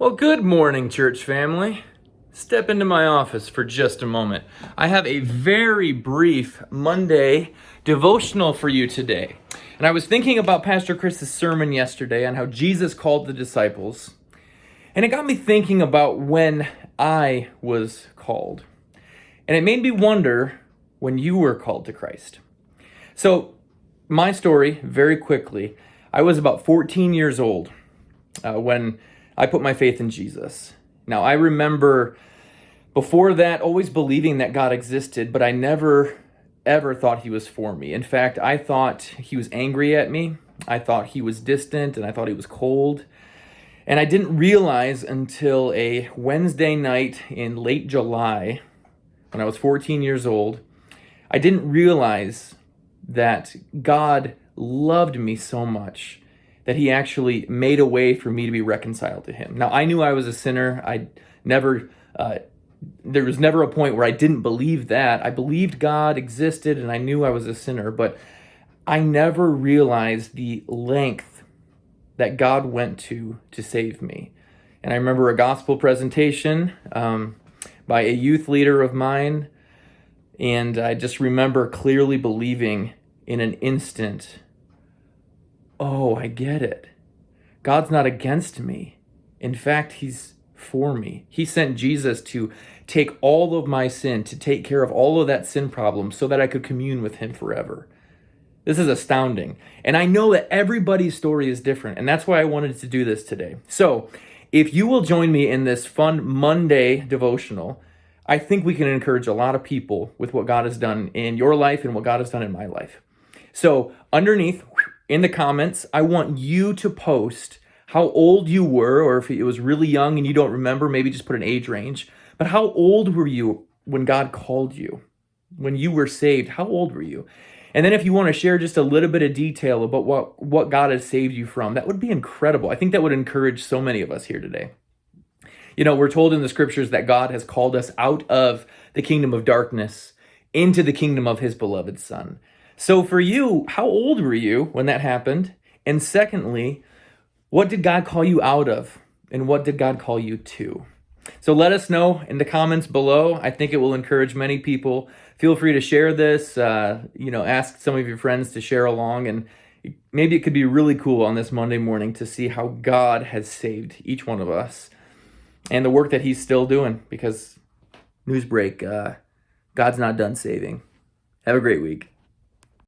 Well, good morning, church family. Step into my office for just a moment. I have a very brief Monday devotional for you today. And I was thinking about Pastor Chris's sermon yesterday on how Jesus called the disciples. And it got me thinking about when I was called. And it made me wonder when you were called to Christ. So, my story, very quickly, I was about 14 years old when I put my faith in Jesus. Now, I remember before that always believing that God existed, but I never ever thought he was for me. In fact, I thought he was angry at me. I thought he was distant, and I thought he was cold. And I didn't realize until a Wednesday night in late July, when I was 14 years old, I didn't realize that God loved me so much that he actually made a way for me to be reconciled to him. Now, I knew I was a sinner. There was never a point where I didn't believe that. I believed God existed and I knew I was a sinner, but I never realized the length that God went to save me. And I remember a gospel presentation by a youth leader of mine, and I just remember clearly believing in an instant, oh, I get it. God's not against me. In fact, he's for me. He sent Jesus to take all of my sin, to take care of all of that sin problem so that I could commune with him forever. This is astounding. And I know that everybody's story is different, and that's why I wanted to do this today. So, if you will join me in this fun Monday devotional, I think we can encourage a lot of people with what God has done in your life and what God has done in my life. So, underneath, in the comments, I want you to post how old you were, or if it was really young and you don't remember, maybe just put an age range. But how old were you when God called you? When you were saved, how old were you? And then if you want to share just a little bit of detail about what God has saved you from, that would be incredible. I think that would encourage so many of us here today. You know, we're told in the scriptures that God has called us out of the kingdom of darkness into the kingdom of his beloved Son. So for you, how old were you when that happened? And secondly, what did God call you out of? And what did God call you to? So let us know in the comments below. I think it will encourage many people. Feel free to share this, ask some of your friends to share along, and maybe it could be really cool on this Monday morning to see how God has saved each one of us and the work that he's still doing, because news break, God's not done saving. Have a great week.